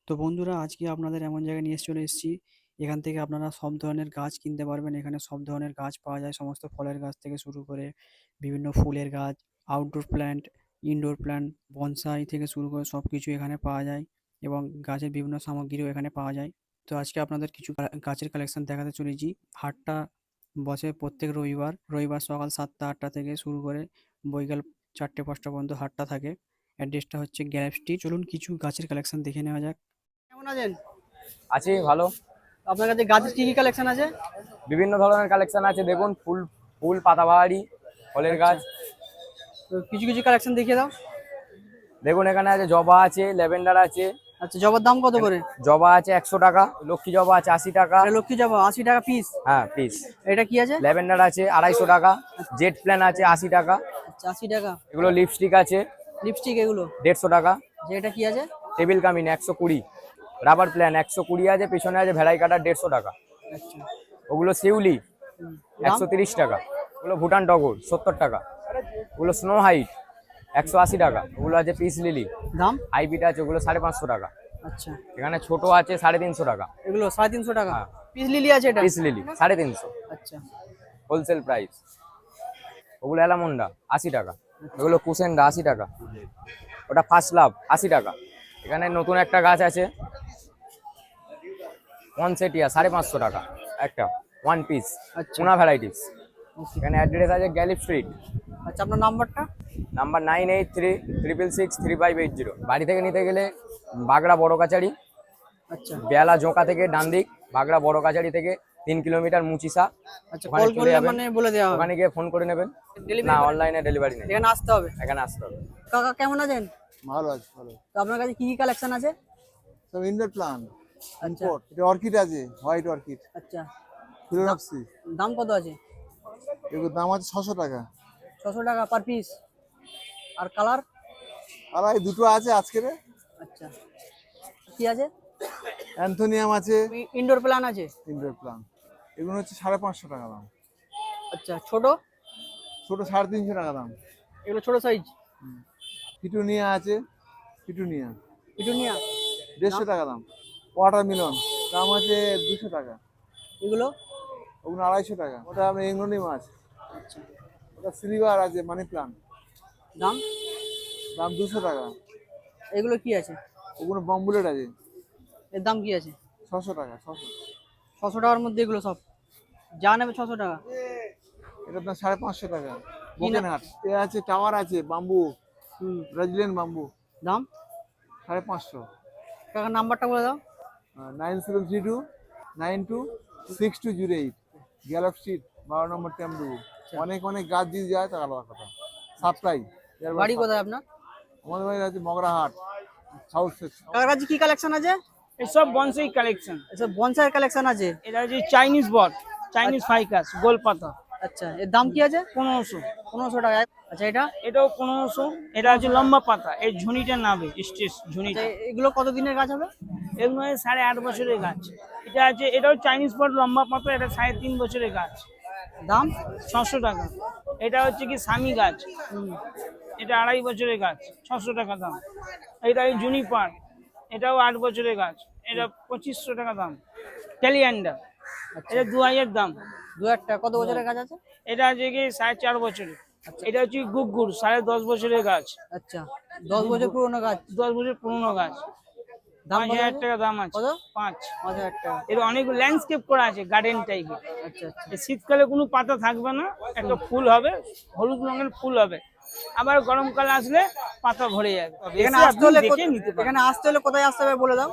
তো বন্ধুরা, আজকে আপনাদের এমন জায়গায় নিয়ে চলে এসেছি। এখান থেকে আপনারা সব ধরনের গাছ কিনতে পারবেন। এখানে সব ধরনের গাছ পাওয়া যায়, সমস্ত ফলের গাছ থেকে শুরু করে বিভিন্ন ফুলের গাছ, outdoor plant, indoor plant, bonsai থেকে শুরু করে সব কিছু এখানে পাওয়া যায় এবং গাছের বিভিন্ন সামগ্রীও এখানে পাওয়া যায়। তো আজকে আপনাদের কিছু গাছের কালেকশন দেখাতে চলেছি। হাটটা বসে প্রত্যেক রবিবার। রবিবার সকাল 7টা 8টা থেকে শুরু করে বৈকাল 4টে 5টা পর্যন্ত হাটটা থাকে। অ্যাড্রেসটা হচ্ছে গ্যারেপ স্ট্রিট। চলুন কিছু গাছের কালেকশন দেখে নেওয়া যাক। কেমন আছেন? আছি ভালো। আপনার কাছে গাছের কি কি কালেকশন আছে? বিভিন্ন ধরনের কালেকশন আছে, দেখুন ফুল ফুল পাতাবাহারি ফলের গাছ। তো কিছু কিছু কালেকশন দেখিয়ে দাও। দেখুন এখানে আছে জবা আছে, ল্যাভেন্ডার আছে। আচ্ছা, জবার দাম কত করে? জবা আছে 100 টাকা, লক্ষ্মী জবা আছে 80 টাকা। এটা লক্ষ্মী জবা 80 টাকা পিস। হ্যাঁ পিস। এটা কি আছে? ল্যাভেন্ডার আছে 250 টাকা, জেট প্ল্যান আছে 80 টাকা। আচ্ছা, 80 টাকা। এগুলো লিপস্টিক আছে লিপস্টিক এগুলো 150 টাকা। যে এটা কি আছে? টেবিল কামিন 120, রাবার প্ল্যান 120 আছে, পেছনে আছে ভেড়াই কাটা 150 টাকা। আচ্ছা। ওগুলো শিউলি দাম? 130 টাকা। ওগুলো ভুটান টগর 70 টাকা। ওগুলো স্নো হাইট 180 টাকা। ওগুলো আছে পিস লিলি, দাম? হাইব্রিড আছে, ওগুলো 550 টাকা। আচ্ছা, এখানে ছোট আছে 350 টাকা। এগুলো 350 টাকা হ্যাঁ। পিস লিলি আছে এটা? পিস লিলি 350 আচ্ছা। Wholesale price. ওগুলো অ্যালামন্ডা 80 টাকা। এগুলো কুসেন্ডা 80 টাকা। ওটা ফার্স্ট লাভ 80 টাকা। এখানে নতুন একটা গাছ আছে ওয়ানসেটিয়া 550 টাকা একটা, ওয়ান পিস, আচ্ছা। পুনা ভ্যারাইটিস। ওকে। এখানে অ্যাড্রেস আছে গ্যালিপ স্ট্রিট। আচ্ছা, আপনার নাম্বারটা? নাম্বার 9836663580। বাড়ি থেকে নিতে গেলে বাগড়া বড় কাচারি, আচ্ছা। বেলা জোঁকা থেকে ডান দিক, বাগড়া বড় কাচারি থেকে 3 কিলোমিটার মুচিসা। আচ্ছা, ওখানে কল চলে করলে যাবেন। মানে বলে দেওয়া হবে? ওখানে গিয়ে ফোন করে নেবেন। Delivery না, করে? অনলাইনে ডেলিভারি নেই, এখানে আসতে হবে? এখানে আসতে হবে। কাকা কেমন আছেন? ভালো আছে ভালো। তো আপনার কাছে কি কি কালেকশন আছে? সব ইনডোর প্লান্ট আচ্ছা। ইম্পোর্ট। এটা অর্কিড আছে, হোয়াইট অর্কিড, আচ্ছা, ফিলোরাপসি। দাম কত আছে? এগুলোর দাম আছে 600 টাকা। 600 টাকা পার পিস। আর কালার? আর এই দুটো আছে আজকের। আচ্ছা, কি আছে? অ্যান্থোনিয়াম আছে, ইনডোর প্ল্যান আছে? Indoor plant. এগুলো হচ্ছে 550 টাকা দাম। আচ্ছা, ছোট? ছোট 350 টাকা দাম। এগুলো ছোট সাইজ? পিটুনিয়া আছে, পিটুনিয়া পিটুনিয়া 150 টাকা দাম। ওয়াটারমেলন দাম আছে 200 টাকা। এগুলো? ওগুলো 250 টাকা। ওটা আমি এঙ্গনি মাছ। আচ্ছা, ওটা সিলভার আছে, মানি প্লান্ট, দাম? দাম 200 টাকা। এগুলো কি আছে? ওগুলো বম্বুলেট আছে, এর দাম কি আছে? 600 টাকা। 600। 600 টাকার মধ্যে এগুলো সব? যা নেবে 600 টাকা? এটার দাম 550 টাকা। কি না- বোকেনহাট এ আছে, টাওয়ার আছে, বাম্বু, হুম। ব্রাজিলিয়ান বাম্বু, দাম? 550। কাকার নাম্বারটা বলে দাও। 9732926208, গ্যালপ স্ট্রিট 12 নম্বর ট্যাম্বু। অনেক অনেক গাছ দিয়ে যায়, তার আলাদা কথা। সাপ্লাই। বাড়ি কোথায় আপনার? আমাদের বাড়ি আছে মগরাহাট, সাউথ সেকশন। কাকার কাছে কি কালেকশন আছে? এসব বনসাই কালেকশন। এসব বনসাই কালেকশন আছে? এটা হচ্ছে চাইনিজ বট, চাইনিজ ফাইকাস, গোল পাতা। আচ্ছা, এর দাম কি আছে? 1500। 1500 টাকা। আচ্ছা, এটা? এটাও 1500। এটা হচ্ছে লম্বা পাতা, এই ঝুনিটা নাবে স্টেজ আচ্ছা, ঝুনিটা। এগুলো কত দিনের গাছ হবে? এগুলো 8.5 বছরের গাছ। এটা আছে, এটাও চাইনিজ বট, লম্বা পাতা, এটা 3.5 বছরের গাছ। দাম? 600 টাকা। এটা হচ্ছে কি স্বামী গাছ, এটা 2.5 বছরের গাছ, 600 টাকা দাম। এটা এই জুনিপার, এটাও 8 বছরের গাছ, এটা 2500 টাকা দাম। ক্যালিয়ান্ডার, এটা 2000 দাম। 2000 টাকা। কত বছরের গাছ আছে? এটা হচ্ছে কি 4.5 বছরের। এটা হচ্ছে গুগ্গুর, 10.5 বছরের গাছ। আচ্ছা, 10 বছর পুরনো গাছ। 10 বছর পুরনো গাছ। দাম 5000 টাকা দাম আছে। কত? 5। 5000 টাকা। এর অনেক ল্যান্ডস্কেপ করা আছে, গার্ডেন টাইপের। আচ্ছা আচ্ছা। শীতকালে কোনো পাতা থাকবে না, একটা ফুল হবে, হলুদ রঙের ফুল হবে। আবার গরমকাল আসলে পাতা ভরে যাবে। এখানে এসে আসতে আপনি হলে দেখে নিতে পারেন। এখানে আসতে হলে কোথায় আসতে হবে বলে দাও।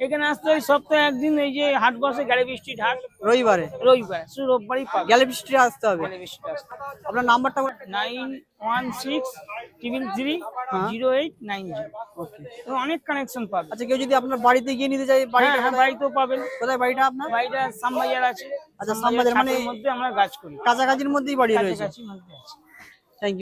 এখানে আসতে হয় সপ্তাহে একদিন, এই যে হাট বসে গ্যালেপ স্ট্রিট হাট, রবিবারে? রবিবার, শুধু রোববারই পাবে। গ্যালেপ স্ট্রিটে আসতে হবে। গ্যালেপ স্ট্রিট আসতে। আপনার নাম্বারটা? 9163330890। ওকে। অনেক কানেকশন পাবে। আচ্ছা, কেউ যদি আপনার বাড়িতে গিয়ে নিতে চাই, হ্যাঁ বাড়িটা হ্যাঁ, কোথায়? বাড়িতেও পাবেন। কোথায় বাড়িটা আপনার? বাড়িটা শ্যামবাজার আছে। আচ্ছা, শ্যামবাজার মানে মধ্যে আমরা গাছ করি, কাছাকাছির মধ্যেই বাড়ি রয়েছে? কাছাকাছি মধ্যে আছে।